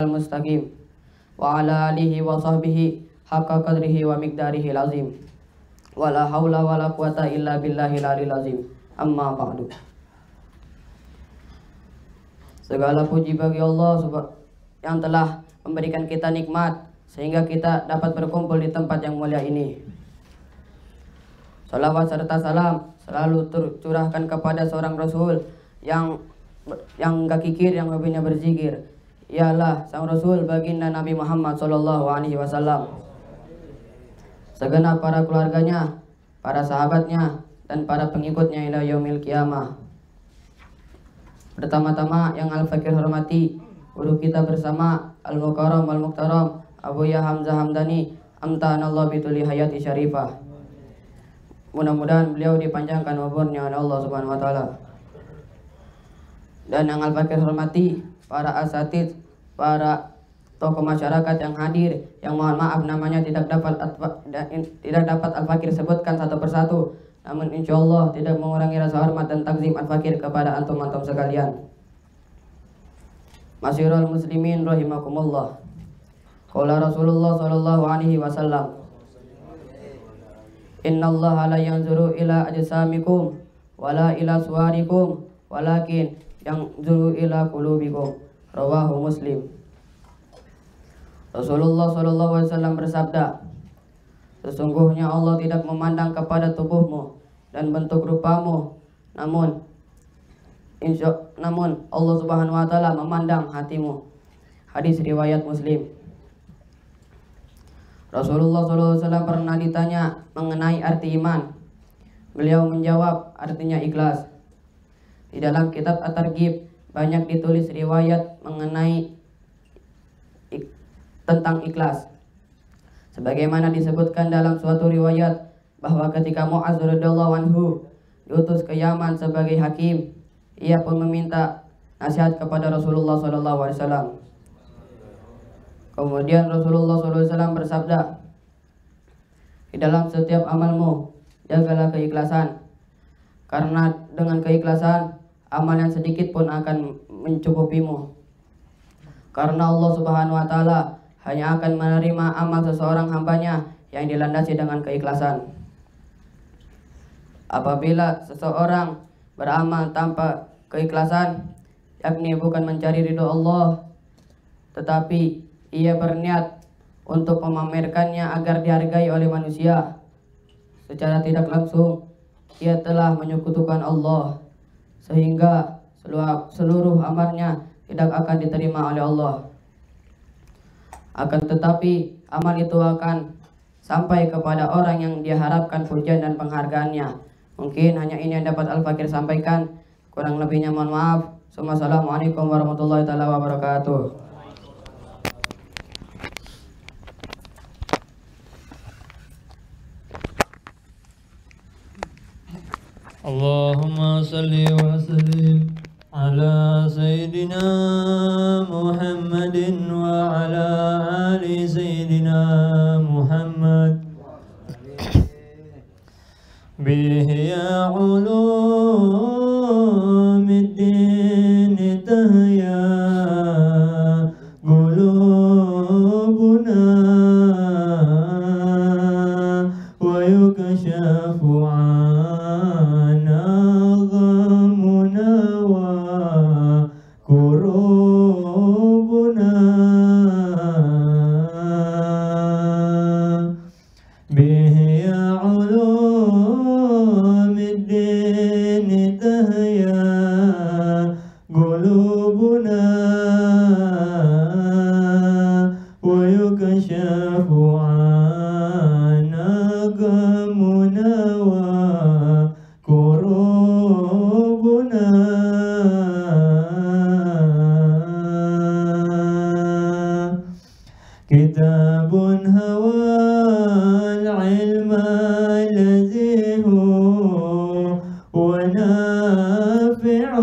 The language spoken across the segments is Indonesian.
Al-Mustaqim wa ala alihi wa sahbihi haqqa qadrihi wa miqdarihi lazim wa la hawla wa la quwata illa billahil aliyil azim. Amma ba'du. Segala puji bagi Allah yang telah memberikan kita nikmat sehingga kita dapat berkumpul di tempat yang mulia ini. Salawat serta salam selalu tercurahkan kepada seorang Rasul yang gak kikir, yang hobinya berzikir, ialah sang Rasul baginda Nabi Muhammad SAW, segenap para keluarganya, para sahabatnya, dan para pengikutnya ila yaumil qiyamah. Pertama-tama yang Al-Fakir hormati guru kita bersama Al-Mukarram Al-Mukhtaram Abuya Hamzah Hamdani, amtanallahu bituli hayati syarifah. Mudah-mudahan beliau dipanjangkan umurnya oleh Allah Subhanahu wa taala. Dan yang Al-Fakir hormati para asatidz, para tokoh masyarakat yang hadir, yang mohon maaf namanya tidak dapat Al-Fakir sebutkan satu persatu, namun insyaallah tidak mengurangi rasa hormat dan takzim Al-Fakir kepada antum-antum sekalian. Masyiral muslimin rahimakumullah. Qala Rasulullah sallallahu alaihi wasallam, innallaha la yanzuru ila ajsamikum wala ila suwarikum walakin yanzuru ila qulubikum. Rawahu Muslim. Rasulullah SAW bersabda, sesungguhnya Allah tidak memandang kepada tubuhmu dan bentuk rupamu, namun Allah Subhanahu wa taala memandang hatimu. Hadis riwayat Muslim. Rasulullah SAW pernah ditanya mengenai arti iman. Beliau menjawab, artinya ikhlas. Di dalam kitab At-Targhib banyak ditulis riwayat mengenai tentang ikhlas. Sebagaimana disebutkan dalam suatu riwayat bahwa ketika Mu'adz radhiyallahu anhu diutus ke Yaman sebagai hakim, ia pun meminta nasihat kepada Rasulullah SAW. Kemudian Rasulullah SAW bersabda, di dalam setiap amalmu jagalah keikhlasan, karena dengan keikhlasan amal yang sedikit pun akan mencukupimu. Karena Allah Subhanahu wa taala hanya akan menerima amal seseorang hambanya yang dilandasi dengan keikhlasan. Apabila seseorang beramal tanpa keikhlasan, yakni bukan mencari ridho Allah, tetapi ia berniat untuk memamerkannya agar dihargai oleh manusia, secara tidak langsung ia telah menyekutukan Allah, sehingga seluruh amalnya tidak akan diterima oleh Allah. Akan tetapi amal itu akan sampai kepada orang yang diharapkan pujian dan penghargaannya. Mungkin hanya ini yang dapat Al-Fakir sampaikan. Kurang lebihnya mohon maaf. Assalamualaikum warahmatullahi wabarakatuh. Allahumma salli wa sallim ala Sayyidina Muhammadin wa ala ali Sayyidina Muhammad. Bihi ya ulumiddin tahya qulubuna wa yukashafu kitabun hawal ilma lazihu wa nafi'un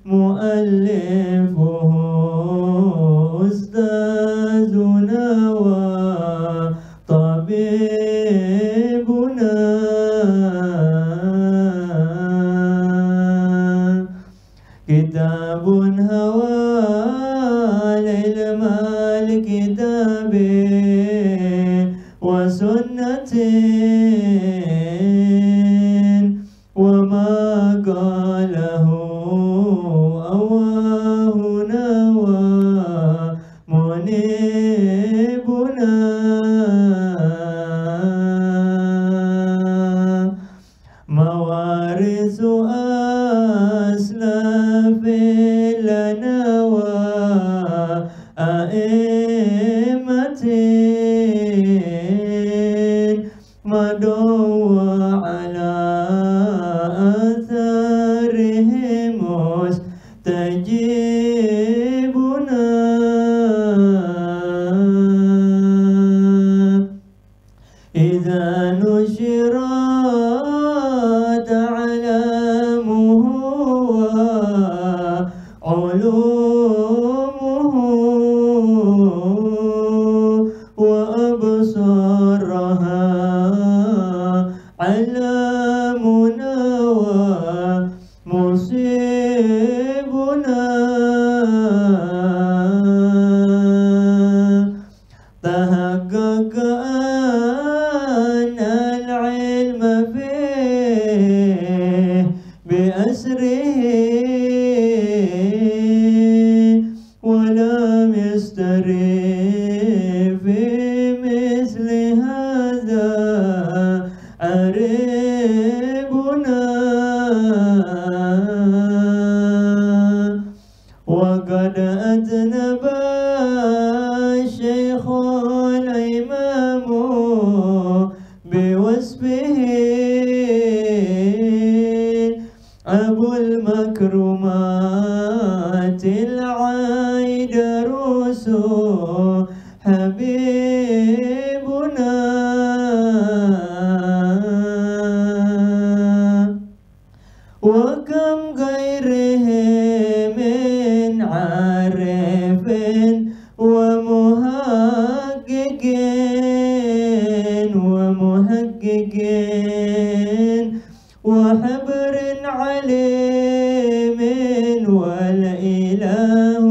muallifuhu ustazuna wa tabibuna. Kitabun hawa العلم الكتاب وسنة وما قاله أواهنا ومنيبنا موارث أسلاف لنا وأئمة مضوا على آثارهم مستجيبنا إذا نشرت أعلامه وعلومه وأبصارها علامنا ومصيبنا تحقق أن العلم فيه بأسره ولم يستري في مثل هذا عريبنا وقد أذنب الشيخ الإمام بوصفه أبو المكرمات العايد رسول حبيبنا وكم غيره من عارف ومحقق وحبر عليم والإله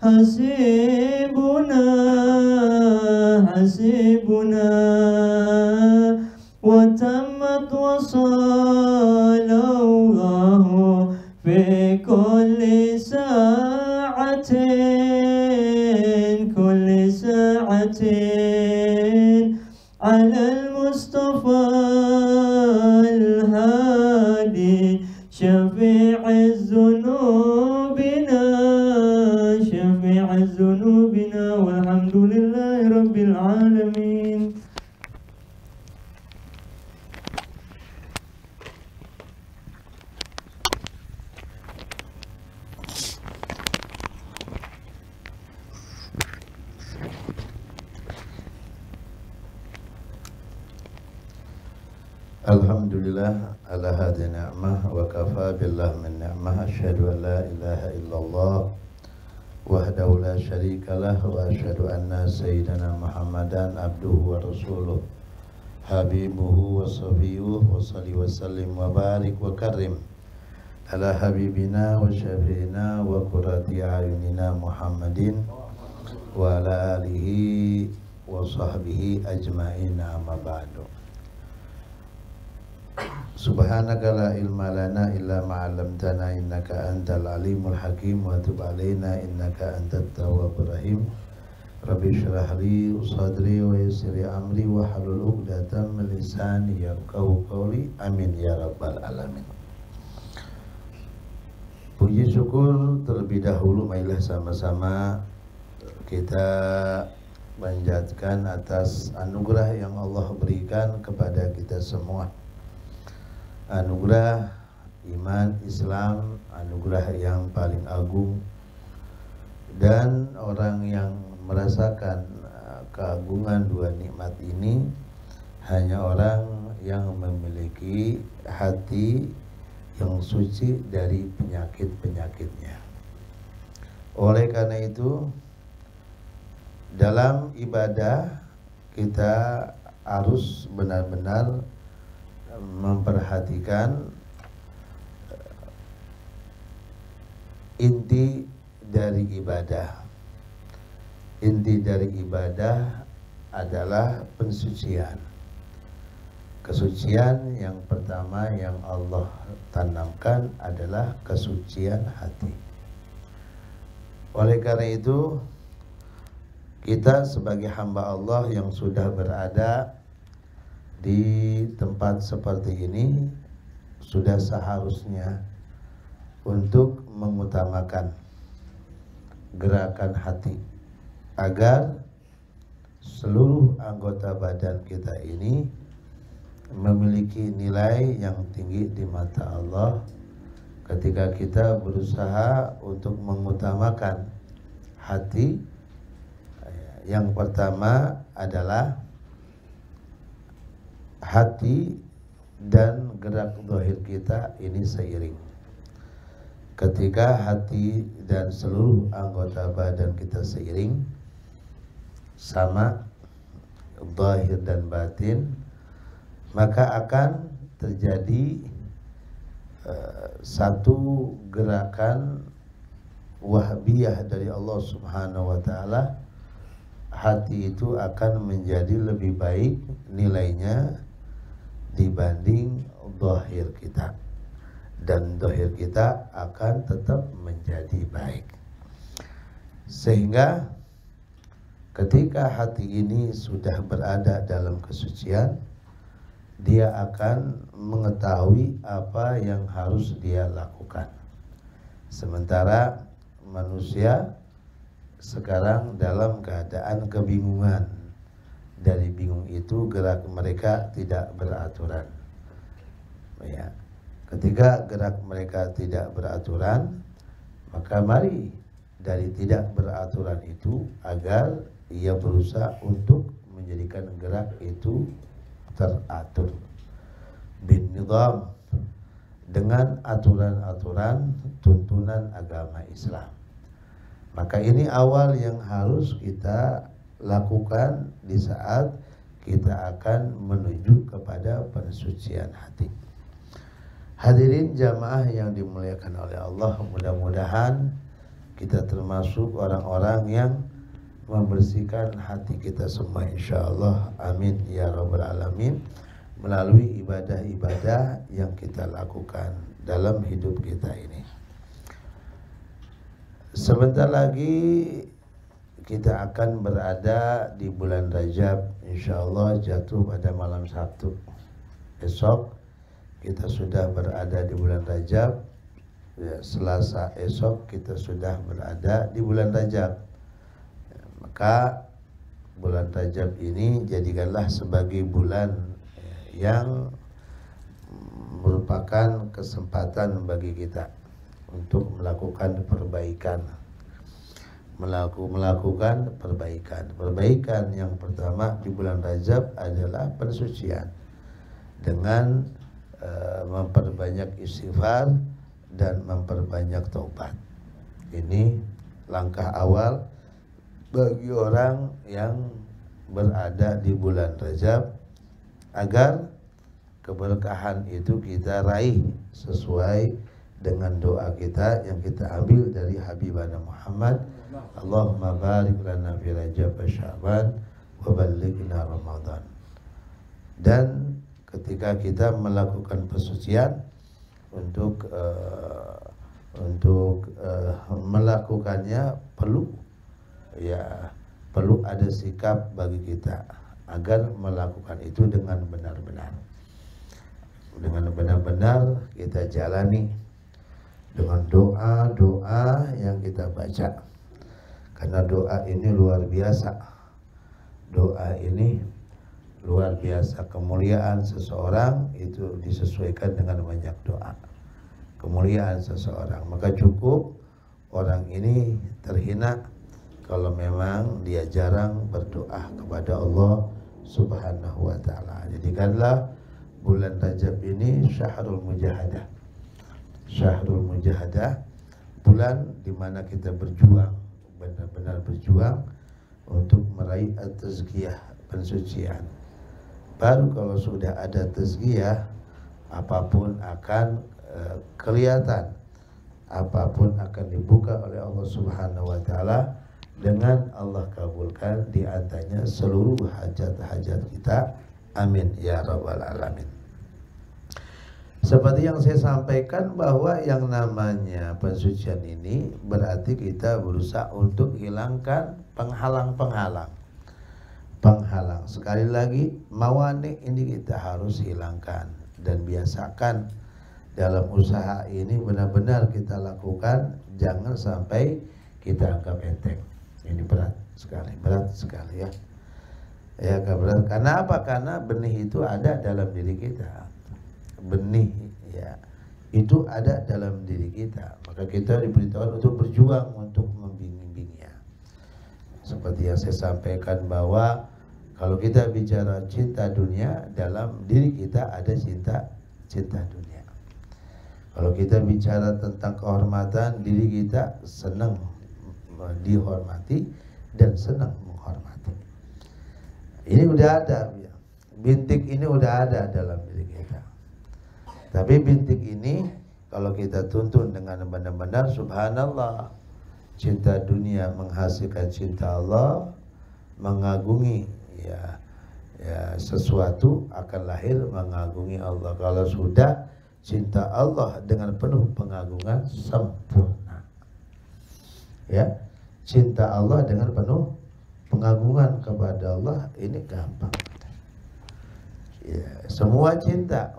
حسيبنا وتمت وصلى الله في كل ساعة على المصطفى الهادي شفيع ذنوبنا والحمد لله رب العالمين. Alhamdulillah ala hadhihi ni'mah wa kafa billah min ni'mah asyhadu an la ilaha illallah wahdahu la syarikalah wa asyhadu anna sayyidana Muhammadan abduhu wa rasuluh habibuhu wa safiyuh wa salli wa sallim wa barik wa karim ala habibina wa syafi'ina wa qurrati a'yunina Muhammadin wa ala alihi wa sahbihi ajma'in amma ba'du. Subhanaka la ilma lana illa ma 'allamtana innaka antal alimul hakim wa tub alaina innaka antat tawwabur rahim. Rabbi shrah li sadri wa yassir li amri wa hlul 'uqdatam min lisani yafqahu qawli. Amin ya rabbal alamin. Puji syukur terlebih dahulu marilah sama-sama kita panjatkan atas anugerah yang Allah berikan kepada kita semua. Anugerah iman Islam, anugerah yang paling agung, dan orang yang merasakan keagungan dua nikmat ini hanya orang yang memiliki hati yang suci dari penyakit-penyakitnya. Oleh karena itu, dalam ibadah kita harus benar-benar memperhatikan inti dari ibadah. Inti dari ibadah adalah pensucian. Kesucian yang pertama yang Allah tanamkan adalah kesucian hati. Oleh karena itu, kita sebagai hamba Allah yang sudah berada di tempat seperti ini sudah seharusnya untuk mengutamakan gerakan hati agar seluruh anggota badan kita ini memiliki nilai yang tinggi di mata Allah ketika kita berusaha untuk mengutamakan hati. Yang pertama adalah hati dan gerak zahir kita ini seiring. Ketika hati dan seluruh anggota badan kita seiring, sama zahir dan batin, maka akan terjadi satu gerakan wahbiyah dari Allah Subhanahu wa taala. Hati itu akan menjadi lebih baik nilainya dibanding zahir kita, dan zahir kita akan tetap menjadi baik. Sehingga ketika hati ini sudah berada dalam kesucian, dia akan mengetahui apa yang harus dia lakukan. Sementara manusia sekarang dalam keadaan kebingungan. Dari bingung itu gerak mereka tidak beraturan. Ya. Ketika gerak mereka tidak beraturan, maka mari dari tidak beraturan itu agar ia berusaha untuk menjadikan gerak itu teratur bin nizam, dengan aturan-aturan tuntunan agama Islam. Maka ini awal yang harus kita lakukan di saat kita akan menuju kepada pensucian hati. Hadirin jamaah yang dimuliakan oleh Allah, mudah-mudahan kita termasuk orang-orang yang membersihkan hati kita semua, insyaallah. Amin ya rabbal alamin, melalui ibadah-ibadah yang kita lakukan dalam hidup kita ini. Sebentar lagi kita akan berada di bulan Rajab, insyaallah jatuh pada malam Sabtu. Esok kita sudah berada di bulan Rajab, ya, Selasa esok kita sudah berada di bulan Rajab. Maka bulan Rajab ini jadikanlah sebagai bulan yang merupakan kesempatan bagi kita untuk melakukan perbaikan. Melakukan perbaikan yang pertama di bulan Rajab adalah pensucian dengan memperbanyak istighfar dan memperbanyak taubat. Ini langkah awal bagi orang yang berada di bulan Rajab agar keberkahan itu kita raih sesuai dengan doa kita yang kita ambil dari Habibana Muhammad. Allahumma barik lana fi Rajab wa Sya'ban wa ballighna Ramadan. Dan ketika kita melakukan pensucian untuk melakukannya perlu ada sikap bagi kita agar melakukan itu dengan benar-benar. Dengan benar-benar kita jalani dengan doa-doa yang kita baca. Karena doa ini luar biasa. Doa ini luar biasa. Kemuliaan seseorang itu disesuaikan dengan banyak doa. Kemuliaan seseorang, maka cukup orang ini terhina kalau memang dia jarang berdoa kepada Allah Subhanahu wa taala. Jadikanlah bulan Rajab ini syahrul mujahadah. Syahrul mujahadah, bulan di mana kita berjuang, benar-benar berjuang untuk meraih tazkiyah, pensucian. Baru kalau sudah ada tazkiyah, apapun akan kelihatan apapun akan dibuka oleh Allah Subhanahu wa taala dengan Allah kabulkan di antaranya seluruh hajat-hajat kita. Amin ya rabbal alamin. Seperti yang saya sampaikan bahwa yang namanya pensucian ini berarti kita berusaha untuk hilangkan penghalang-penghalang. Sekali lagi, mawani ini kita harus hilangkan dan biasakan dalam usaha ini benar-benar kita lakukan, jangan sampai kita anggap enteng. Ini berat sekali ya. Ya, berat. Karena apa? Karena benih itu ada dalam diri kita. Benih ya, itu ada dalam diri kita. Maka kita diberitakan untuk berjuang untuk membimbingnya. Seperti yang saya sampaikan bahwa kalau kita bicara cinta dunia, dalam diri kita ada cinta dunia. Kalau kita bicara tentang kehormatan, diri kita senang dihormati dan senang menghormati. Ini udah ada, bintik ini udah ada dalam diri kita. Tapi bintik ini kalau kita tuntun dengan benar-benar, subhanallah, cinta dunia menghasilkan cinta Allah, mengagungi ya sesuatu akan lahir mengagungi Allah. Kalau sudah cinta Allah dengan penuh pengagungan sempurna, ya, cinta Allah dengan penuh pengagungan kepada Allah ini gampang. Ya, semua cinta,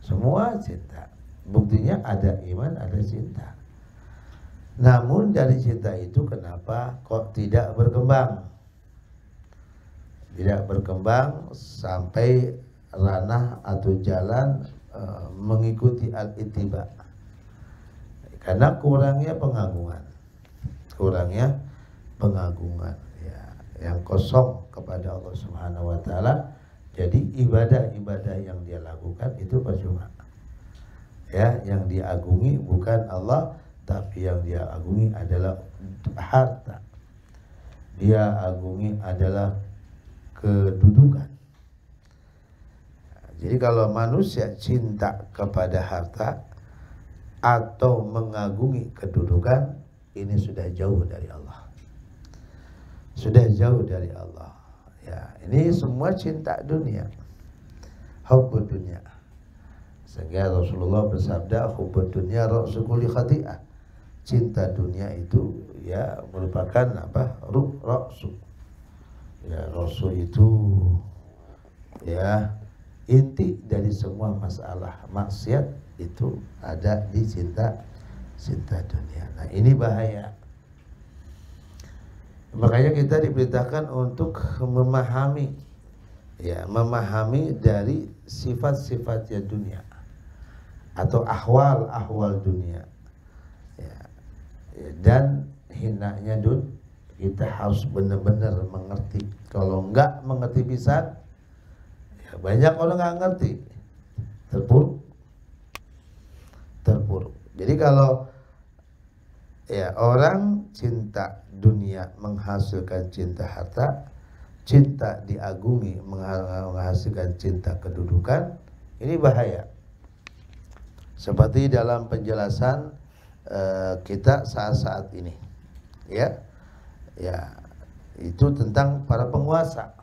semua cinta. Buktinya ada iman, ada cinta. Namun dari cinta itu kenapa kok tidak berkembang? Tidak berkembang sampai ranah atau jalan mengikuti al-ittiba. Karena kurangnya pengagungan ya, yang kosong kepada Allah Subhanahu wa taala. Jadi ibadah-ibadah yang dia lakukan itu percuma. Ya, yang diagungi bukan Allah, tapi yang dia agungi adalah harta. Dia agungi adalah kedudukan. Jadi kalau manusia cinta kepada harta atau mengagungi kedudukan, ini sudah jauh dari Allah. Sudah jauh dari Allah. Ya, ini semua cinta dunia. Hubbud dunia. Sehingga Rasulullah bersabda, hubbud dunia ra'su kulli khati'ah. Cinta dunia itu ya merupakan apa? Ra'su. Ya, rasul itu ya inti dari semua masalah maksiat itu ada di cinta dunia. Nah, ini bahaya. Makanya kita diperintahkan untuk memahami dari sifat-sifatnya dunia atau ahwal dunia. Ya, dan hinanya kita harus benar-benar mengerti. Kalau enggak mengerti pisan, ya banyak orang enggak ngerti, terpuruk. Jadi kalau ya orang cinta dunia menghasilkan cinta harta, cinta diagungi menghasilkan cinta kedudukan, ini bahaya. Seperti dalam penjelasan kita saat-saat ini, ya, itu tentang para penguasa.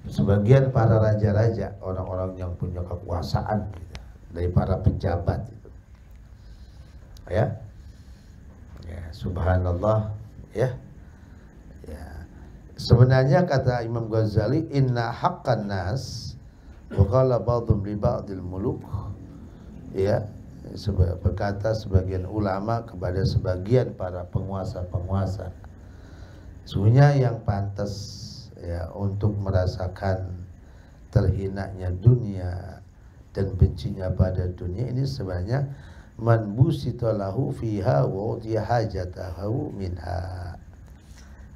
Sebagian para raja-raja, orang-orang yang punya kekuasaan gitu, dari para pejabat itu, ya, subhanallah, ya. Sebenarnya kata Imam Ghazali, inna haqqan nas wa qala ba'dhum li ba'dil muluk, ya, berkata sebagian ulama kepada sebagian para penguasa-penguasa, sesungguhnya yang pantas ya untuk merasakan terhinanya dunia dan bencinya pada dunia ini sebenarnya man busita lahu fiha wa utiya hajatahu minha.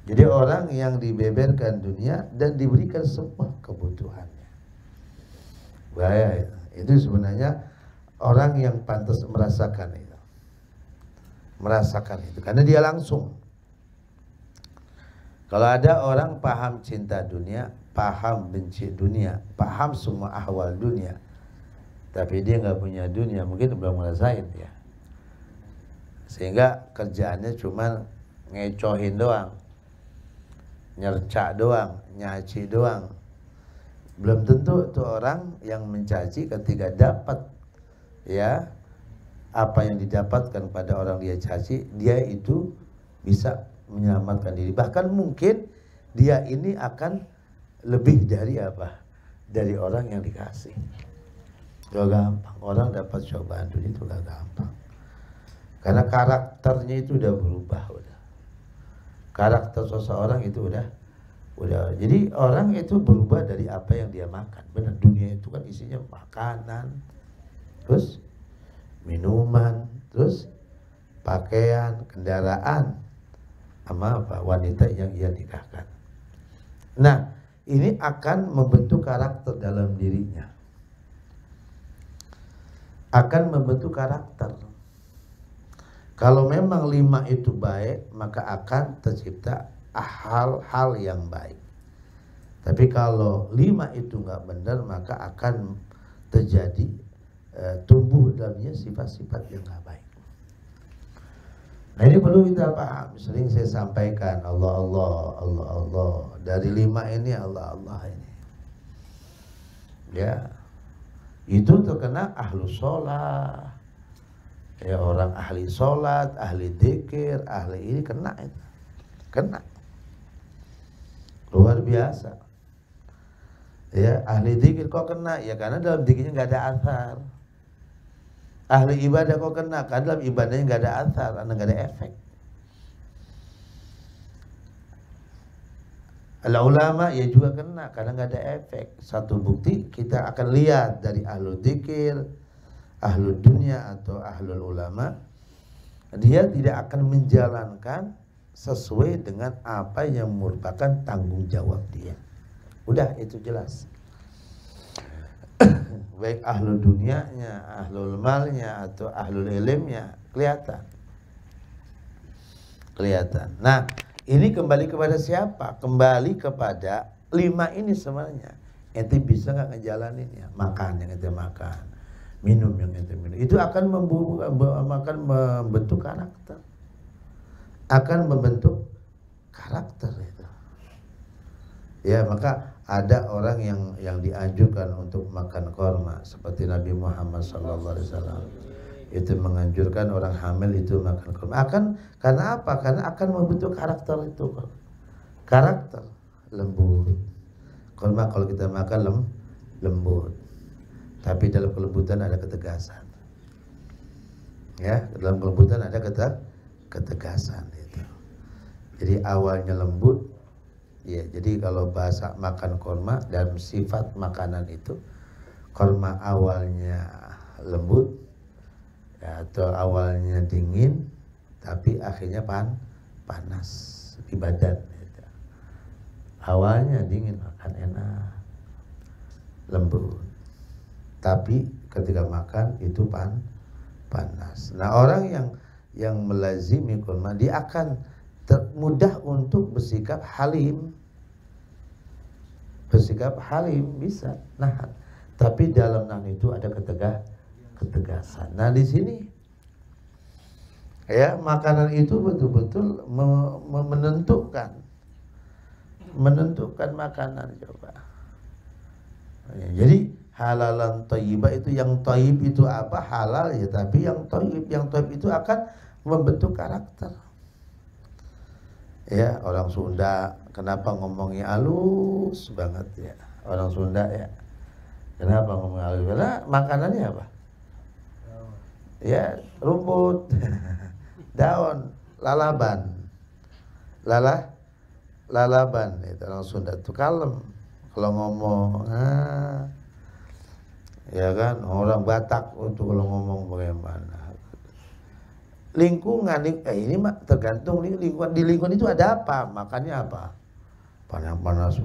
Jadi orang yang dibeberkan dunia dan diberikan semua kebutuhannya. Bahaya itu sebenarnya orang yang pantas merasakan itu. Karena dia langsung. Kalau ada orang paham cinta dunia, paham benci dunia, paham semua ahwal dunia, tapi dia nggak punya dunia, mungkin belum ngerasain ya. Sehingga kerjaannya cuma ngecohin doang, nyercak doang, nyaci doang. Belum tentu tuh orang yang mencaci ketika dapat ya apa yang didapatkan pada orang dia caci, dia itu bisa menyelamatkan diri. Bahkan mungkin dia ini akan lebih dari apa? Dari orang yang dikasih. Gak gampang. Orang dapat cobaan dunia itu gak gampang. Karena karakternya itu udah berubah, udah. Karakter seseorang itu udah. Jadi orang itu berubah dari apa yang dia makan. Benar, dunia itu kan isinya makanan, terus minuman, terus pakaian, kendaraan, sama apa? Wanita yang ia nikahkan. Nah, ini akan membentuk karakter dalam dirinya. Akan membentuk karakter. Kalau memang 5 itu baik, maka akan tercipta hal-hal yang baik. Tapi kalau 5 itu nggak benar, maka akan terjadi tumbuh dalamnya sifat-sifat yang nggak baik. Nah ini perlu kita paham. Sering saya sampaikan Allah. Dari 5 ini Allah ini. Ya, itu terkena ahlus sholat. Ya, orang ahli sholat, ahli dzikir, ahli ini kena itu. Kena. Luar biasa. Ya, ahli dzikir kok kena? Ya karena dalam dzikirnya nggak ada athar. Ahli ibadah kok kena? Karena dalam ibadahnya nggak ada athar, nggak ada efek. Ulama ya juga kena karena nggak ada efek. Satu bukti kita akan lihat dari ahlul dzikir, ahlul dunia atau ahlul ulama, dia tidak akan menjalankan sesuai dengan apa yang merupakan tanggung jawab dia. Udah itu jelas. Baik ahlul dunianya, ahlul malnya atau ahlul ilmnya kelihatan. Nah, ini kembali kepada siapa? Kembali kepada 5 ini sebenarnya. Ente bisa nggak ngejalaninnya? Makan yang ente makan, minum yang ente minum. Itu akan membentuk karakter. Akan membentuk karakter itu. Ya, maka ada orang yang dianjurkan untuk makan korma seperti Nabi Muhammad SAW. Itu menganjurkan orang hamil itu makan korma. Karena apa? Karena akan membentuk karakter itu. Karakter lembut. Korma kalau kita makan lembut. Tapi dalam kelembutan ada ketegasan. Ya, dalam kelembutan ada ketegasan itu. Jadi awalnya lembut. Ya, jadi kalau bahasa makan korma dalam sifat makanan itu, korma awalnya lembut ya, atau awalnya dingin, tapi akhirnya panas di badan. Gitu. Awalnya dingin makan enak, lembut, tapi ketika makan itu panas. Nah orang yang melazimi korma dia akan mudah untuk bersikap halim bisa nahan, tapi dalam nahan itu ada ketegasan. Nah di sini ya makanan itu betul-betul menentukan makanan coba. Ya, jadi halalan thayyibah itu yang thayyib itu apa? Halal ya, tapi yang thayyib itu akan membentuk karakter. Ya, orang Sunda kenapa ngomongnya halus banget ya? Orang Sunda ya. Kenapa ngomongnya halus? Karena makanannya apa? Ya, rumput, daun, lalaban. Lalaban itu orang Sunda tuh kalem kalau ngomong. Ya kan, orang Batak untuk kalau ngomong bagaimana? Lingkungan ini mah tergantung lingkungan. Di lingkungan itu ada apa? Makannya apa? Panas.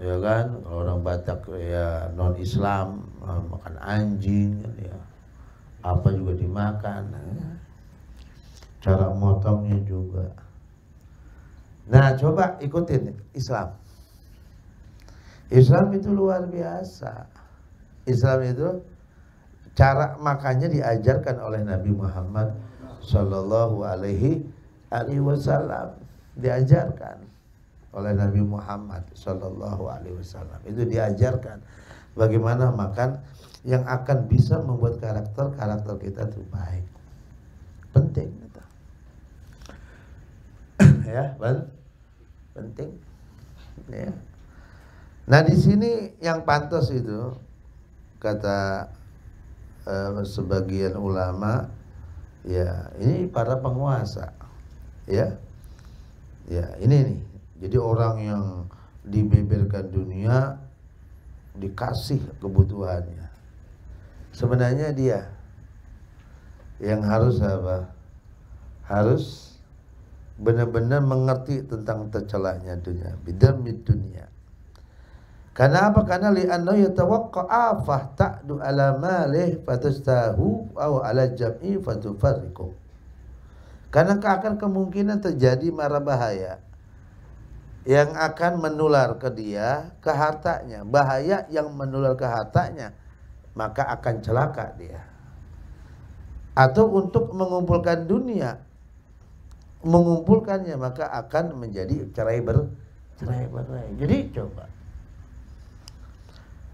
Ya kan? Kalau orang Batak ya non Islam makan anjing ya. Apa juga dimakan. Cara motongnya juga. Nah, coba ikutin Islam. Islam itu luar biasa. Islam itu cara makannya diajarkan oleh Nabi Muhammad Sallallahu Alaihi Wasallam, diajarkan oleh Nabi Muhammad Sallallahu Alaihi Wasallam. Itu diajarkan bagaimana makan yang akan bisa membuat karakter kita itu baik. Penting itu. Ya, penting. Ya. Nah di sini yang pantas itu kata sebagian ulama, ya ini para penguasa, ya ini nih. Jadi orang yang dibeberkan dunia dikasih kebutuhannya, sebenarnya dia yang harus apa? Harus benar-benar mengerti tentang tercelanya dunia, bidamid dunia. Karena apa? Karena li'annahu yatawaqqa'a fahta'du ala malih fatastahu aw ala jam'i fatufarriqu. Karena akan kemungkinan terjadi mara bahaya yang akan menular ke dia, ke hartanya. Bahaya yang menular ke hartanya, maka akan celaka dia. Atau untuk mengumpulkan dunia, mengumpulkannya, maka akan menjadi cerai-berai. Jadi coba,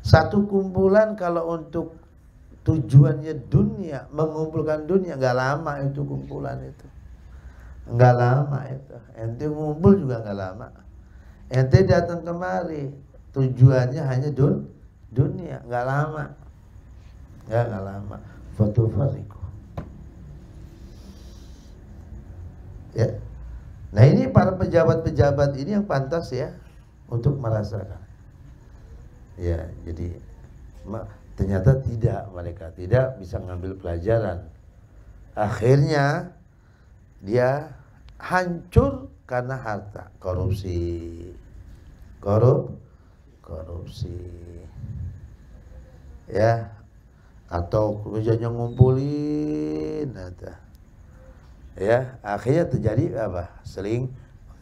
satu kumpulan kalau untuk tujuannya dunia, mengumpulkan dunia, nggak lama itu kumpulan itu, nggak lama itu. Ente ngumpul juga nggak lama. Ente datang kemari tujuannya hanya dunia, nggak lama, nggak lama. Foto fariku. Ya, nah ini para pejabat-pejabat ini yang pantas ya untuk merasakan. Ya, jadi ternyata mereka tidak bisa mengambil pelajaran. Akhirnya dia hancur karena harta, korupsi. Ya, atau kerjanya ngumpulin ya, akhirnya terjadi apa?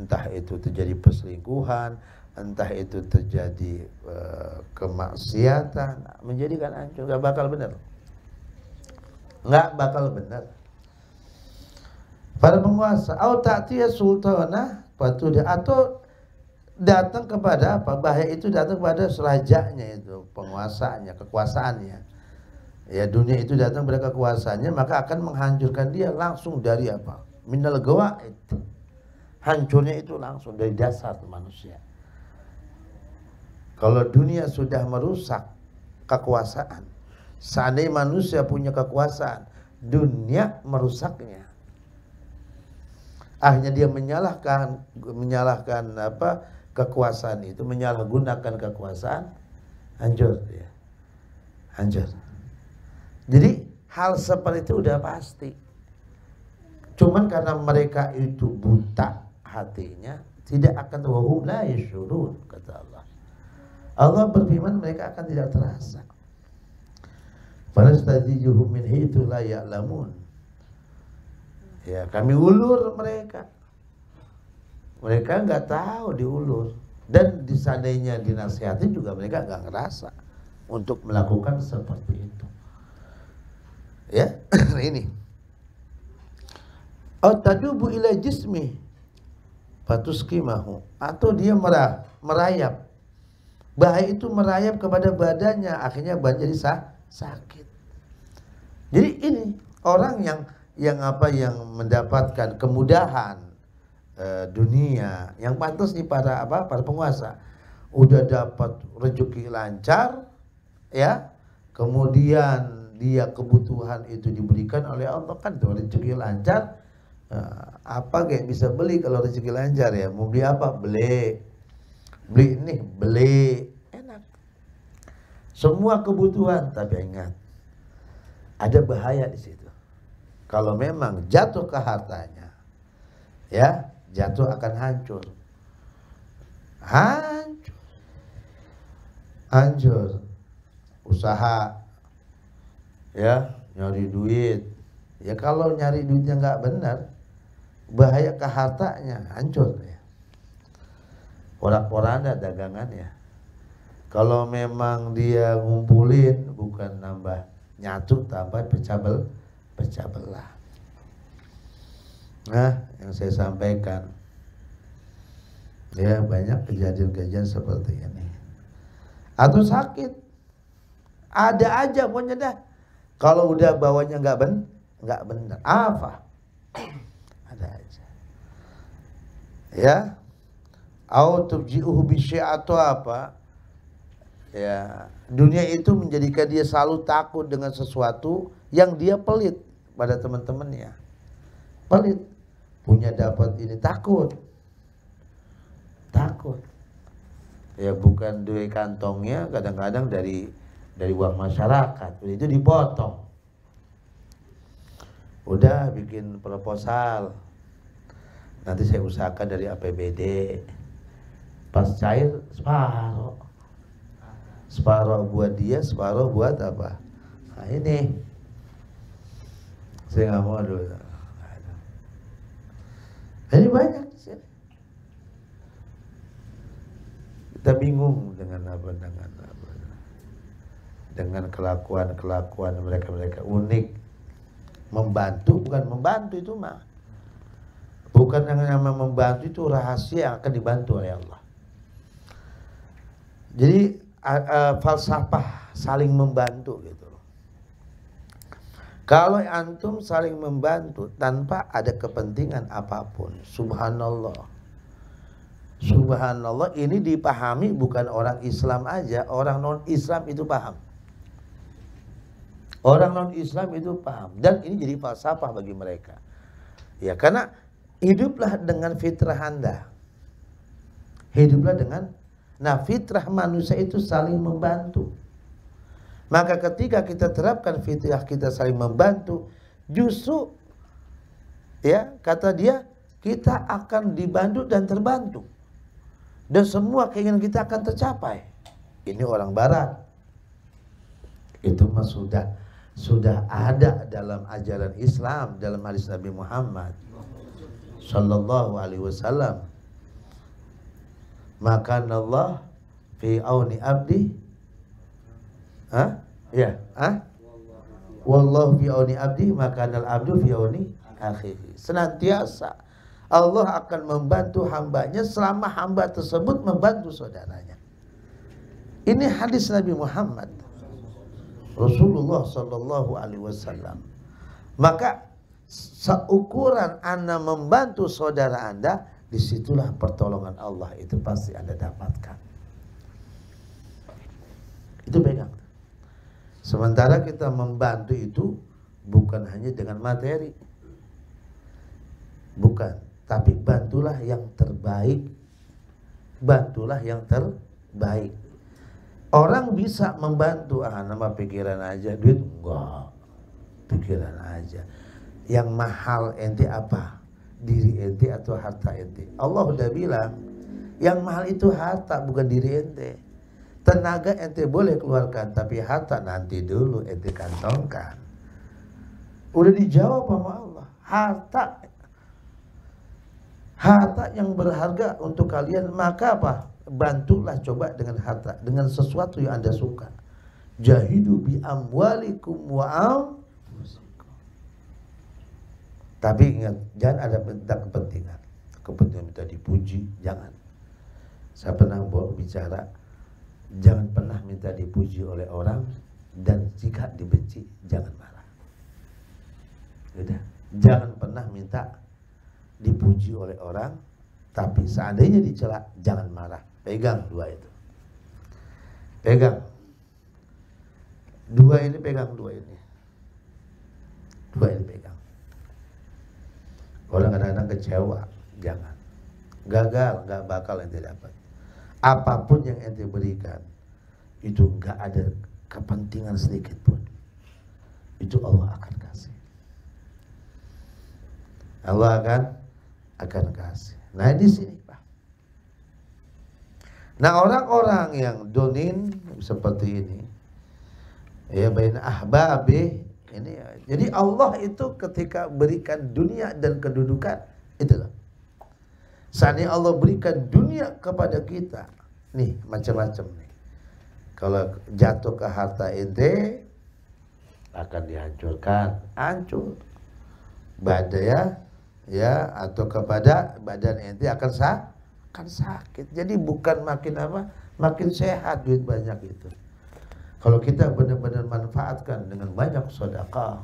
Entah itu terjadi perselingkuhan, entah itu terjadi kemaksiatan, menjadikan hancur, nggak bakal benar. Para penguasa, atau ta'tiya sultanah atau datang kepada apa? Bahaya itu datang kepada rajanya itu, penguasanya, kekuasaannya. Ya, dunia itu datang pada kekuasaannya, maka akan menghancurkan dia langsung dari apa? Minal gawaid. Hancurnya itu langsung dari dasar manusia. Kalau dunia sudah merusak kekuasaan, seandainya manusia punya kekuasaan, dunia merusaknya. Akhirnya dia menyalahkan apa? Kekuasaan itu, menyalahgunakan kekuasaan, hancur dia. Hancur. Jadi hal seperti itu udah pasti. Cuman karena mereka itu buta hatinya, tidak akan wahum la yashurun, kata Allah. Allah berfirman mereka akan tidak terasa. Fanastadzijuhum min haitsu la ya'lamun. Ya, kami ulur mereka. Mereka nggak tahu diulur, dan seandainya dinasihatin juga mereka nggak ngerasa untuk melakukan seperti itu. Ya, ini. Tadubu ila jismi fatuskimahu, atau dia merayap. Bahaya itu merayap kepada badannya, akhirnya badan jadi sakit. Jadi ini orang yang mendapatkan kemudahan dunia, yang pantas nih para penguasa, udah dapat rezeki lancar, ya, kemudian dia kebutuhan itu diberikan oleh Allah, kan tuh rezeki lancar. Apa kayak bisa beli kalau rezeki lancar ya? Mau beli apa? Beli ini, beli, enak. Semua kebutuhan, tapi ingat ada bahaya di situ. Kalau memang jatuh ke hartanya, ya, jatuh akan hancur. Hancur. Usaha, ya, nyari duit. Ya kalau nyari duitnya nggak benar, bahaya ke hartanya, hancur ya. Porak-poranda dagangannya. Kalau memang dia ngumpulin bukan nambah nyatu, tambah pecah belah. Nah, yang saya sampaikan, ya banyak kejadian-kejadian seperti ini. Atau sakit, ada aja pokoknya dah. Kalau udah bawanya nggak benar, apa? Ada aja. Ya, autubji'uhu bisyai' atau apa? Ya, dunia itu menjadikan dia selalu takut dengan sesuatu yang dia pelit pada teman-temannya. Pelit, punya dapat ini takut. Ya bukan duit kantongnya, kadang-kadang dari uang masyarakat, itu dipotong. Udah bikin proposal, nanti saya usahakan dari APBD. Pas cair separuh buat dia, separuh buat apa? Nah ini saya nggak mau dulu. Ini banyak sih. Kita bingung dengan kelakuan mereka unik. Membantu bukan membantu itu mah. Bukan yang membantu itu rahasia yang akan dibantu oleh Allah. Jadi falsafah saling membantu gitu. Kalau antum saling membantu tanpa ada kepentingan apapun, subhanallah. Subhanallah, ini dipahami bukan orang Islam aja, orang non-Islam itu paham. Orang non-Islam itu paham, dan ini jadi falsafah bagi mereka. Ya, karena hiduplah dengan fitrah Anda. Hiduplah dengan fitrah manusia itu saling membantu. Maka ketika kita terapkan fitrah kita saling membantu, justru ya kata dia kita akan dibantu dan terbantu. Dan semua keinginan kita akan tercapai. Ini orang barat. Itu mah sudah ada dalam ajaran Islam, dalam hadis Nabi Muhammad sallallahu alaihi wasallam. Maka Allah fi auni abdi. Wallahu fi auni abdi, maka al-abdu fi auni akhihi. Senantiasa Allah akan membantu hambanya selama hamba tersebut membantu saudaranya. Ini hadis Nabi Muhammad Rasulullah sallallahu alaihi wasallam. Maka seukuran Anda membantu saudara Anda, disitulah pertolongan Allah itu pasti Anda dapatkan. Itu pegang. Sementara kita membantu itu bukan hanya dengan materi, bukan, tapi bantulah yang terbaik. Bantulah yang terbaik. Orang bisa membantu, nama pikiran aja, duit enggak, pikiran aja. Yang mahal ente apa? Diri ente atau harta ente? Allah udah bilang, yang mahal itu harta, bukan diri ente. Tenaga ente boleh keluarkan, tapi harta nanti dulu ente kantongkan. Udah dijawab sama Allah. Harta yang berharga untuk kalian, maka apa? Bantulah coba dengan harta, dengan sesuatu yang Anda suka. Jahidu bi amwalikum wa anfusikum. Tapi ingat, jangan ada kepentingan. Kepentingan minta dipuji, jangan. Saya pernah bicara, jangan pernah minta dipuji oleh orang, dan jika dibenci jangan marah. Udah, jangan pernah minta dipuji oleh orang, tapi seandainya dicela jangan marah. Pegang dua itu. Pegang. Dua ini pegang, dua ini. Dua ini pegang. Orang kadang-kadang kecewa, jangan. Gagal, nggak bakal ente dapat. Apapun yang ente berikan, itu nggak ada kepentingan sedikit pun. Itu Allah akan kasih. Allah akan kasih. Nah di sini Pak. Nah orang-orang yang donin seperti ini, ya baina ahbabi ini. Jadi Allah itu ketika berikan dunia dan kedudukan, itulah. Seandainya Allah berikan dunia kepada kita, nih macam-macam nih. Kalau jatuh ke harta ente akan dihancurkan, hancur. Badai ya atau kepada badan ente akan sakit. Jadi bukan makin apa? Makin sehat duit banyak itu. Kalau kita benar-benar manfaatkan dengan banyak sedekah,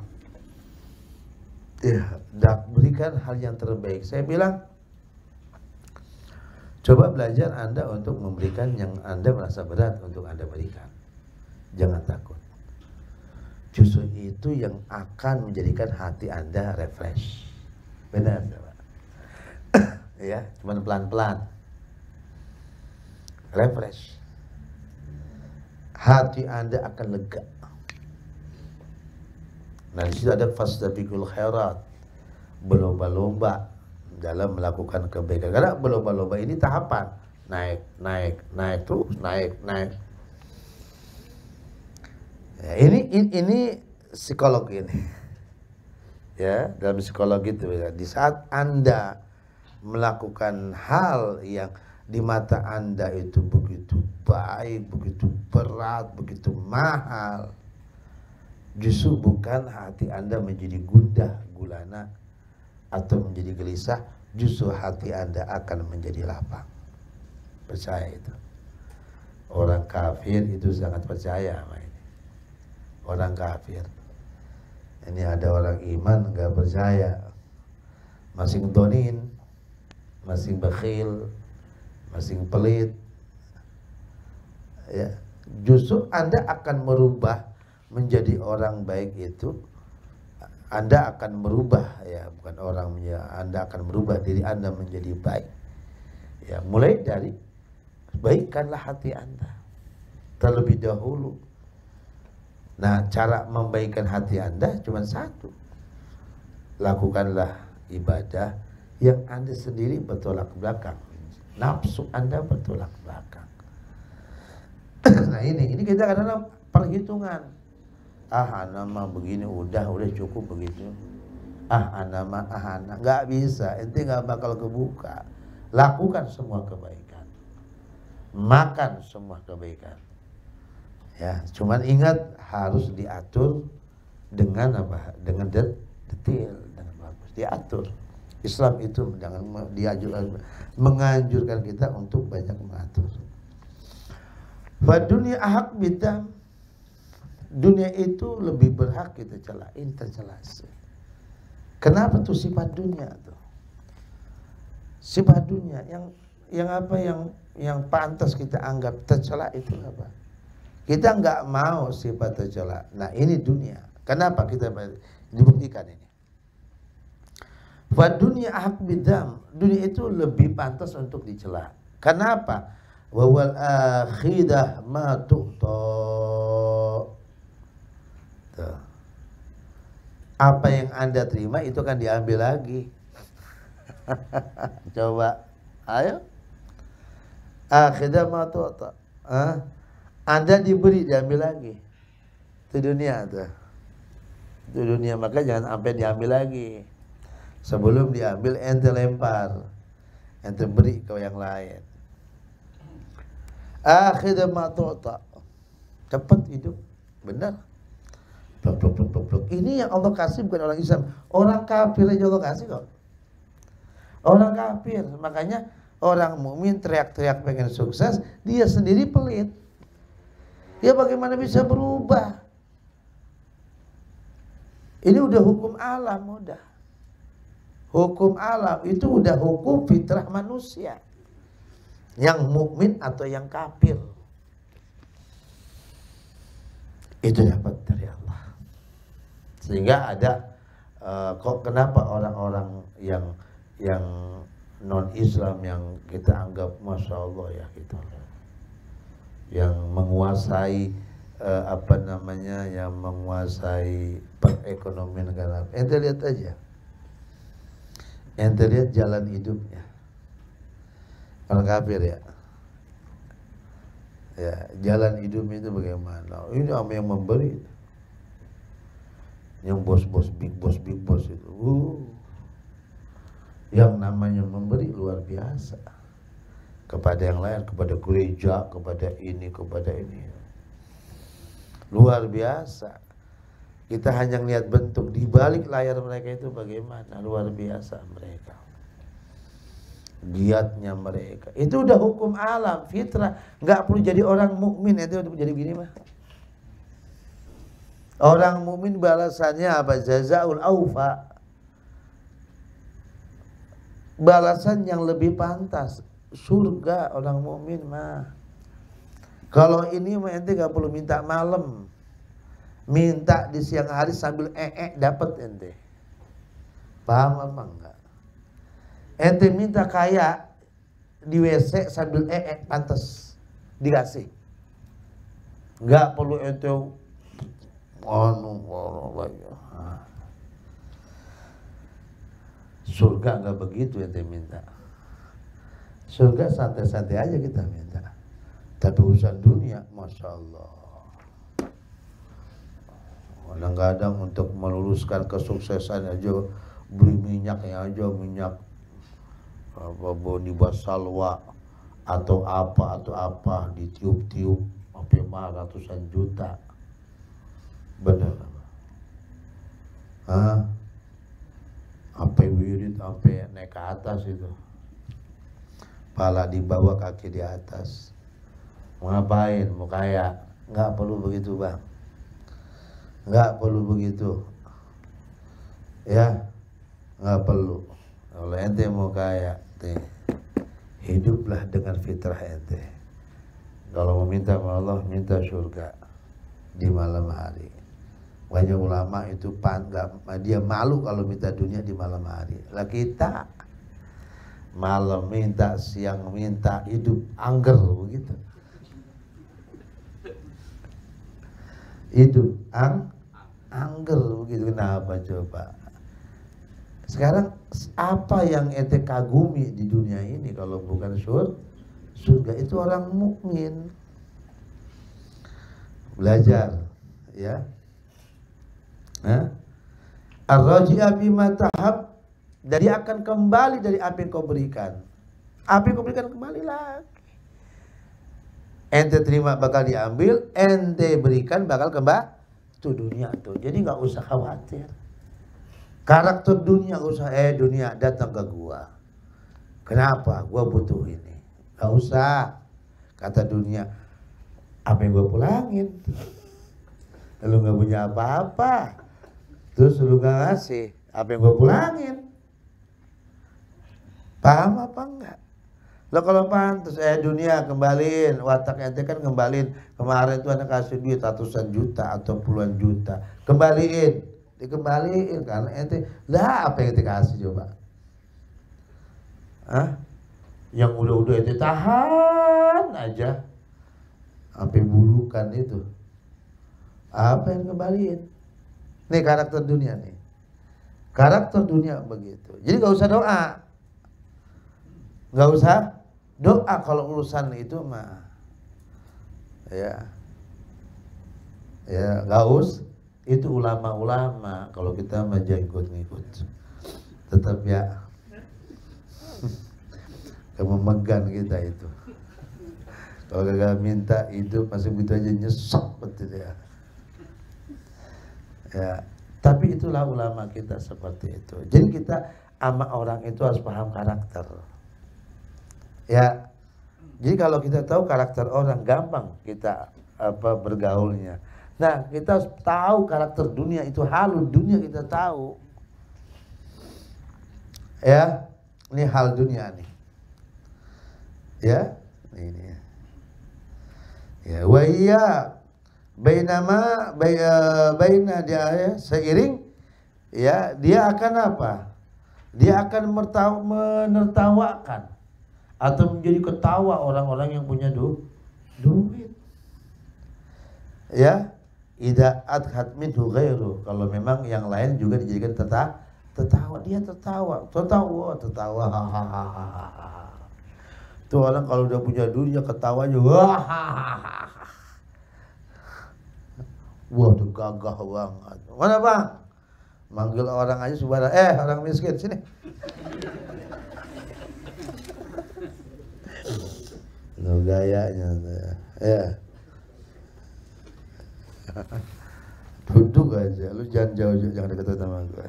ya, berikan hal yang terbaik. Saya bilang, coba belajar Anda untuk memberikan yang Anda merasa berat untuk Anda berikan. Jangan takut. Justru itu yang akan menjadikan hati Anda refresh. Benar, Pak? Ya, cuman pelan-pelan. Refresh. Hati Anda akan lega. Nah, di situ ada fastabiqul khairat, berlomba-lomba dalam melakukan kebaikan. Karena berlomba-lomba ini tahapan, naik terus, naik. Ya, ini psikologi ini. Ya, dalam psikologi itu ya, di saat Anda melakukan hal yang di mata Anda itu begitu baik, begitu berat, begitu mahal, justru bukan hati Anda menjadi gundah gulana atau menjadi gelisah, justru hati Anda akan menjadi lapang. Percaya itu. Orang kafir itu sangat percaya sama ini. Orang kafir. Ini ada orang iman nggak percaya, masih ngedonin, masih bakhil, masih pelit. Ya, justru Anda akan merubah menjadi orang baik itu. Anda akan merubah, ya, bukan orang, ya, Anda akan merubah diri Anda menjadi baik. Ya, mulai dari baikkanlah hati Anda terlebih dahulu. Nah, cara membaikkan hati Anda cuma satu. Lakukanlah ibadah yang Anda sendiri bertolak belakang. Nafsu Anda bertolak belakang. Nah, ini kita kadang-kadang perhitungan. Nama begini udah cukup begitu. Nama nggak bisa. Ente nggak bakal kebuka. Lakukan semua kebaikan. Makan semua kebaikan. Ya, cuman ingat harus diatur dengan apa? Dengan detail, dengan bagus. Diatur. Islam itu jangan menganjurkan kita untuk banyak mengatur. Fa dunia ahak bidam. Dunia itu lebih berhak kita celain, tercela. Kenapa tuh sifat dunia tuh? Sifat dunia yang apa yang pantas kita anggap tercela itu apa? Kita nggak mau sifat tercela. Nah, ini dunia. Kenapa kita dibuktikan ini? Fa dunia ahak bidam. Dunia itu lebih pantas untuk dicela. Kenapa? Wa wal akhidah ma tu'ta. Apa yang Anda terima itu akan diambil lagi. Coba, ayo. Akhidah ma tu'ta. Anda diberi, diambil lagi. Itu dunia tuh. Itu dunia, maka jangan sampai diambil lagi. Sebelum diambil ente lempar, ente beri ke yang lain. Akhirnya matu'ta. Cepat hidup, benar. Blok. Ini yang Allah kasih bukan orang Islam. Orang kafir aja Allah kasih kok. Orang kafir, makanya orang mukmin teriak-teriak pengen sukses, dia sendiri pelit. Ya bagaimana bisa berubah? Ini udah hukum alam, udah. Hukum alam itu udah hukum fitrah manusia. Yang mukmin atau yang kafir. Itu dapat dari Allah. Sehingga ada kok kenapa orang-orang yang non Islam yang kita anggap masya Allah ya gitu, yang menguasai yang menguasai perekonomian negara. Ente lihat aja, ente lihat jalan hidupnya orang kafir ya. Ya, jalan hidup itu bagaimana? Ini apa yang memberi? Yang bos-bos, big boss itu. Yang namanya memberi luar biasa. Kepada yang lain, kepada gereja, kepada ini. luar biasa. Kita hanya lihat bentuk, di balik layar mereka itu bagaimana luar biasa mereka. Giatnya mereka. Itu udah hukum alam, fitrah. Nggak perlu jadi orang mukmin itu untuk jadi begini mah. Orang mukmin balasannya apa? Jazaul aufa. Balasan yang lebih pantas, surga orang mukmin mah. Kalau ini mah ente nggak perlu minta malam, minta di siang hari sambil dapat ente. Paham apa enggak? Ente minta kaya di WC sambil pantas dikasih. Nggak perlu ente surga nggak begitu ente minta. Surga santai-santai aja kita minta. Tapi urusan dunia, masya Allah. Kadang-kadang untuk meluruskan kesuksesan aja beli minyaknya aja, minyak apa boni basalwa atau apa ditiup-tiup sampai ratusan juta. Benar apa? Hah? Sampai wirid, sampai naik ke atas itu. Pala di bawah, kaki di atas. Mau ngapain? Mau kaya? Nggak perlu begitu bang. Nggak perlu begitu. Ya, nggak perlu. Kalau ente mau kaya, hiduplah dengan fitrah ente. Kalau mau minta sama Allah, minta surga di malam hari. Banyak ulama itu dia malu kalau minta dunia di malam hari. Lah kita malam minta, siang minta, hidup angger begitu. Hidup angger begitu. Kenapa coba? Sekarang apa yang ente kagumi di dunia ini kalau bukan surga? Itu orang mukmin. Belajar ya. Ar-raji'a bima tahab, dan dia akan kembali dari apa yang kau berikan. Apa yang kau berikan kembali lagi. Ente terima bakal diambil, ente berikan bakal kembali. Itu dunia tuh. Jadi nggak usah khawatir. Karakter dunia nggak usah. Dunia datang ke gua. Kenapa? Gua butuh ini. Nggak usah. Kata dunia, apa yang gua pulangin? Lu nggak punya apa-apa. Terus lu gak ngasih, apa yang gue pulangin? Paham apa enggak? Lo kalau pantas, dunia kembaliin, watak ente kan kembaliin. Kemarin tuh anak kasih duit ratusan juta atau puluhan juta, kembaliin, dikembaliin karena ente, lah apa yang ente kasih coba? Hah? Yang udah ente tahan aja, sampai bulukan itu, apa yang kembaliin? Nih karakter dunia nih. Karakter dunia begitu. Jadi gak usah doa. Gak usah doa kalau urusan itu mah. Ya. Ya, gak usah. Itu ulama-ulama. Kalau kita mah jangan ikut-ikut. Tetap ya. Kememegan kita itu. Kalau gak minta hidup masih begitu aja nyesek betul ya. Ya, tapi itulah ulama kita seperti itu. Jadi kita sama orang itu harus paham karakter. Ya, jadi kalau kita tahu karakter orang, gampang kita bergaulnya. Nah, kita harus tahu karakter dunia itu halus, dunia kita tahu. Ya, ini hal dunia nih. Ya, ini. Ya, wa iya. Baina dia ya, seiring ya dia akan apa? Dia akan menertawakan atau menjadi ketawa orang-orang yang punya duit. Ya, idza adhat minhu ghairu, kalau memang yang lain juga dijadikan tertawa, dia tertawa. Tuh orang kalau udah punya duit ketawa juga. Waduh gagah banget. Mana bang? Manggil orang aja saudara. Orang miskin sini. Lo gayanya. Ya. Duduk aja, lu jangan jauh-jauh, jangan deket sama gue.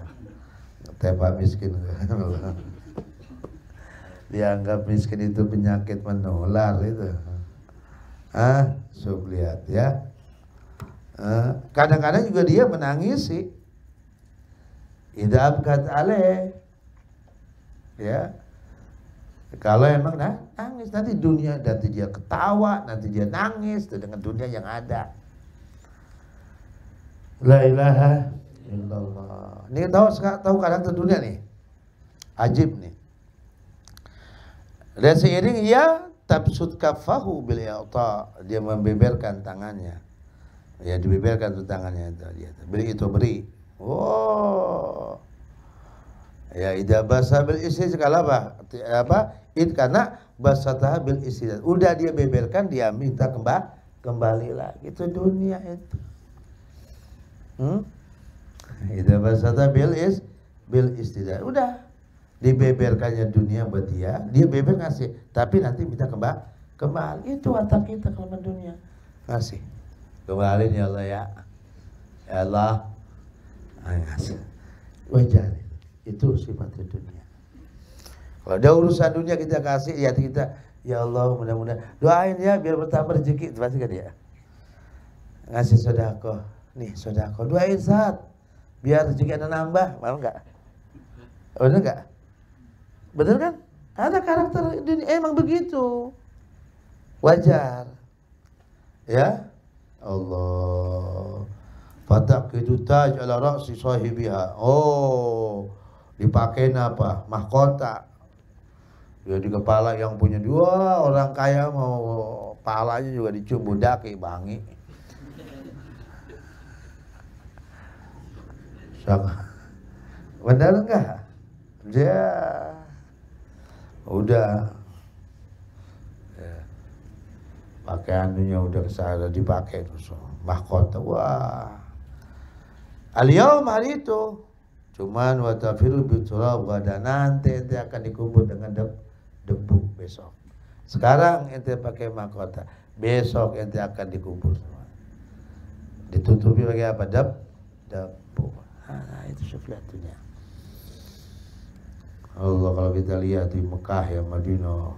Tepa miskin gue. Dianggap miskin itu penyakit menular itu. Sok lihat ya. Kadang-kadang juga dia menangis sih. Idza abkat alaih. Ya. Kalau emang nangis, nanti dia ketawa, nanti dia nangis dengan dunia yang ada. La ilaha illallah. Ini tahu karakter dunia nih. Ajib nih. Dan seiring ia tabsut kafahu bil i'ta, dia membeberkan tangannya. Ya, dibeberkan tuh tangannya dia. Beri. Oh. Ya, idza basa bil istiqal apa? Karena basatah bil istiqal. Udah dia beberkan, dia minta kembali lagi. Itu dunia itu. Idza basatah bil istiqal. Udah dibeberkannya dunia buat dia beber ngasih, tapi nanti minta kembali. Itu watak kita kalau dunia. Ngasih. Kembali ya Allah ya. Ya Allah. Ngasih. Wajar. Itu sifat dunia. Kalau ada urusan dunia kita kasih, ya kita, ya Allah mudah-mudahan doain ya biar bertambah rezeki, itu pasti kan ya. Ngasih sedekah, nih sedekah, doain saat biar rezeki Anda nambah, mau enggak? Benar enggak? Benar kan? Ada karakter dunia emang begitu. Wajar. Ya. Allah. Fataqidu taj ala ra'si sahibiha. Oh. Dipakai apa? Mahkota. Ya di kepala yang punya dua orang kaya mau palanya juga dicium budaki bangi. Benar enggak? Dia udah ya, pakaiannya udah kesana dipakai terus mahkota. Wah. Al-yaum hari itu cuman watafiru biturab, dan nanti ente akan dikubur dengan debu besok. Sekarang ente pakai mahkota, besok ente akan dikubur. Ditutupi pakai apa? Debu. Nah, itu suflatunya. Allah, kalau kita lihat di Mekah ya, Madinah,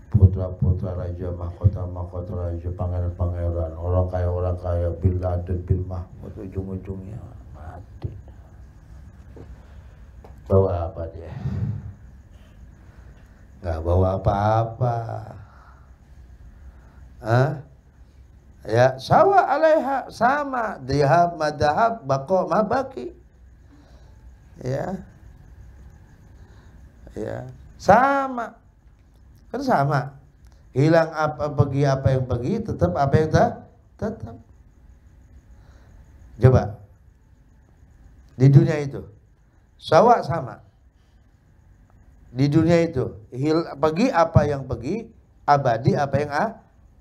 putra-putra raja, mahkota raja, pangeran-pangeran, orang kaya, Bin Laden, Bin Mahmud, ujung-ujungnya mati. Bawa apa dia? Nggak bawa apa-apa. Ya, sawa alaiha, sama, dihab, madahab, bako, mabaki. Ya. Ya, sama. Kan sama. Hilang apa pergi, apa yang pergi, tetap apa yang tetap. Coba. Di dunia itu sawa sama. Di dunia itu pergi apa yang pergi, abadi apa yang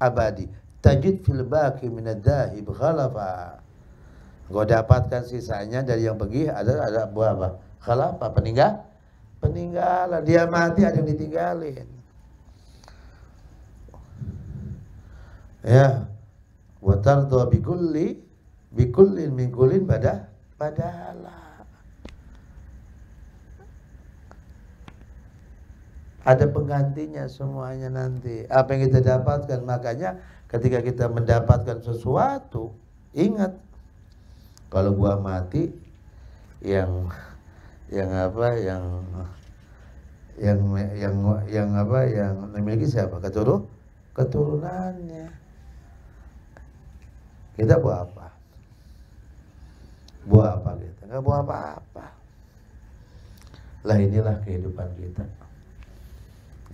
abadi. Tajid fil baqi minad-dahib khalafa. Kau dapatkan sisanya dari yang pergi ada buah apa? Khalafa, peninggalan. Dia mati ada yang ditinggalin. Ya. Wa tardu bikullin min kullin badala. Ada penggantinya semuanya nanti. Apa yang kita dapatkan, makanya ketika kita mendapatkan sesuatu, ingat kalau gua mati yang memiliki siapa? Keturunannya. Kita buat apa? Buat apa kita? Enggak buat apa-apa. Lah inilah kehidupan kita.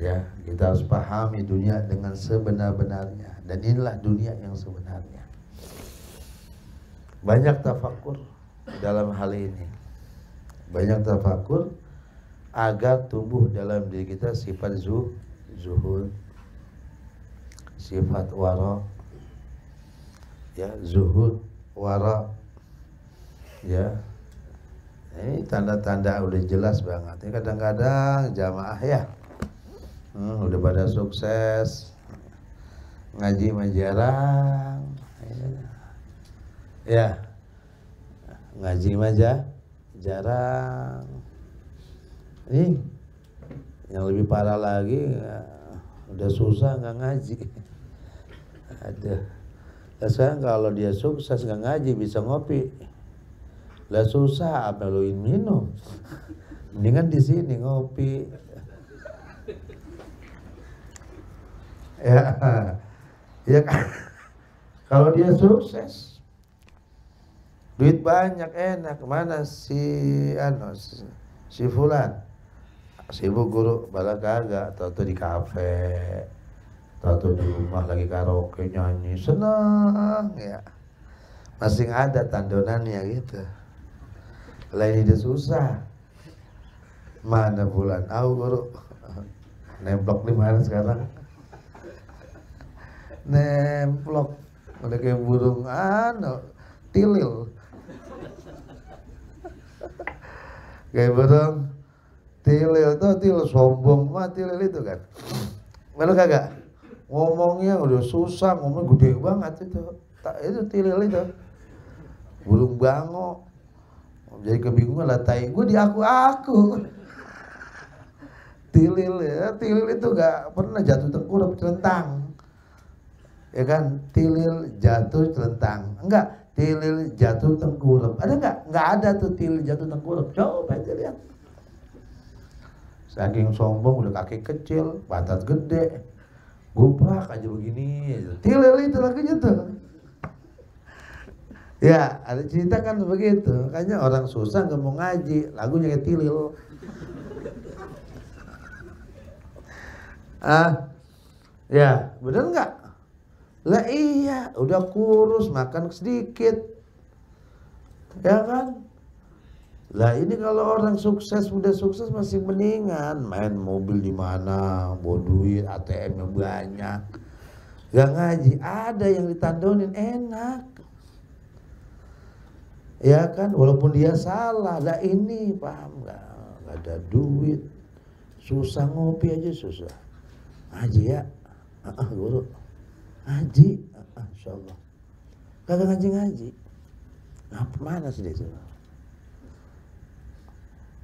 Ya, kita harus pahami dunia dengan sebenar-benarnya, dan inilah dunia yang sebenarnya. Banyak tafakur dalam hal ini. Banyak tafakur agar tumbuh dalam diri kita sifat zuhud, sifat wara. Ya, zuhud, wara. Ya. Ini tanda-tanda udah jelas banget. Ini kadang-kadang jamaah ya. Udah pada sukses, ngaji mah jarang. Ya, ngaji aja jarang. Nih, yang lebih parah lagi, udah susah nggak ngaji. Ada. Lah sekarang kalau dia sukses nggak ngaji bisa ngopi. Lah susah apa lu minum? Mendingan di sini ngopi. Ya, ya kan. Kalau dia sukses, duit banyak enak. Mana si Fulan? Sibuk guru bala kagak, tahu di kafe, tahu di rumah lagi karaoke nyanyi, senang ya. Masih ada tandonannya gitu. Lain dia susah. Mana Fulan? Guru. Nemplok di mana sekarang? Nemplok. Udah kayak burung tilil. Kayak burung tilil tuh, tilil sombong mah tilil itu kan. Mana kagak? Ngomongnya udah susah, ngomong gede banget itu. Itu tilil itu. Burung bango. Jadi kebingungan lah tai gue di aku. Tilil ya, tilil itu gak pernah jatuh tengkurap celentang. Ya kan, tilil jatuh celentang. Enggak, tilil jatuh tengkurap. Ada enggak? Enggak ada tuh tilil jatuh tengkurap. Coba aja lihat. Saking sombong udah kaki kecil, pantat gede, guprak aja begini. Tilil itu lagunya tuh. Ya, ada cerita kan begitu. Makanya orang susah nggak mau ngaji, lagunya kayak tilil. Ya, bener nggak? Lah iya, udah kurus, makan sedikit. Ya kan? Lah ini kalau orang sukses, udah sukses masih mendingan main mobil di mana, bawa duit, ATM-nya banyak. Gak ngaji, ada yang ditandonin enak. Ya kan, walaupun dia salah. Lah ini paham gak ada duit, susah ngopi aja susah. Ngaji ya, guru. Ngaji, insyaallah. Kagak ngaji. Apa mana sih dia?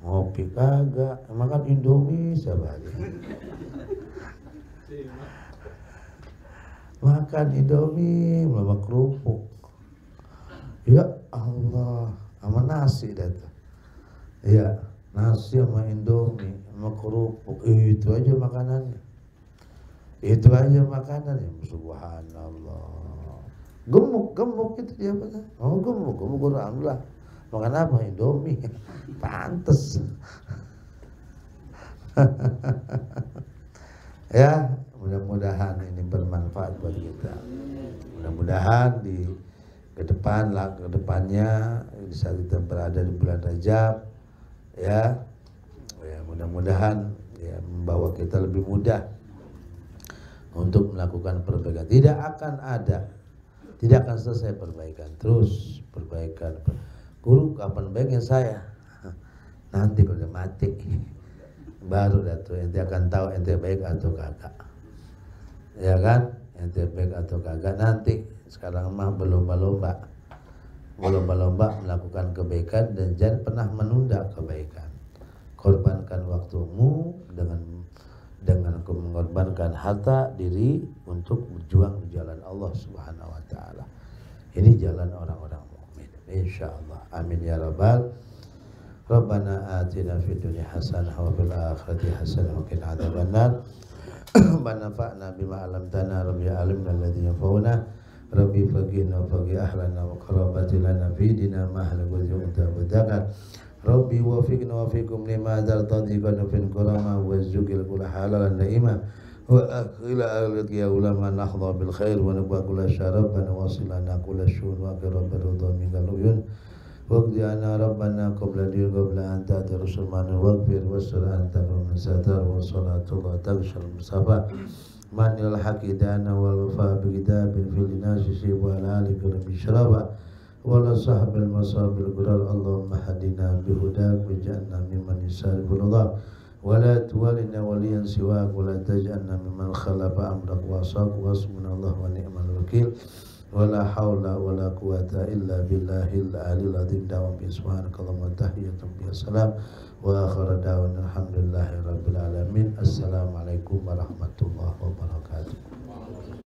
Ngopi kagak, makan Indomie siapa aja. Makan Indomie, melabak kerupuk. Ya Allah, sama nasi dah tuh. Ya, nasi sama Indomie, sama kerupuk. Itu aja makanannya. Itu aja makanan ya, subhanallah. Gemuk itu dia betul. Oh gemuk alhamdulillah. Makan apa? Indomie. Pantes. Ya, mudah-mudahan ini bermanfaat buat kita. Mudah-mudahan di kedepannya di saat kita berada di bulan Rajab, ya mudah-mudahan ya membawa kita lebih mudah untuk melakukan perbaikan. Tidak akan selesai perbaikan, terus perbaikan. Guru kapan baiknya saya? Nanti kalau udah mati baru tuh ente akan tahu ente baik atau kagak. Ya kan? Ente baik atau kagak nanti. Sekarang mah berlomba-lomba melakukan kebaikan dan jangan pernah menunda kebaikan. Korbankan waktumu dengan mengorbankan harta diri untuk berjuang di jalan Allah Subhanahu wa taala. Ini jalan orang-orang mukmin. Insyaallah. Amin ya rabbal. Rabbana atina fid dunya hasanah wa fil akhirati hasanah wa qina adzabannar. Rabbana fa'na bima 'allamtana rabbi alimna alladhi yanfa'una rabbi faqihna faqih ahlana wa qarabatina fi dina mahla wa yumta Rabbi wafiqna wafiqum lima dartadiqan fil kurama wa zukil kula halalan naima wa akhila alat ya ulama nahdha bil khair wa nabwa kula syaraban wasilana kula syun wa qarabar ridha minal uyun waqdi ana rabbana qabla anta tarusul man waghfir wasra anta min satar wa salatu wa tagshal musafa manil haqidana wal wafa bi kitabin fil nasi wa ala alihi wa bishraba wala sahabil masabil qural Allahumma hadina bihudak waj'alna mimman yusariful Allah wala tuwalina waliyan siwak wala taj'alna mimman khalafa amrak wa asaq wa hasbunallahu wa ni'mal wakil wala haula wala quwata illa billahil aliyil azim. Da'wam bi subhanakallahumma tahiyyatun bi salam wa akhiru da'wana alhamdulillahi rabbil alamin. Assalamualaikum warahmatullahi wabarakatuh.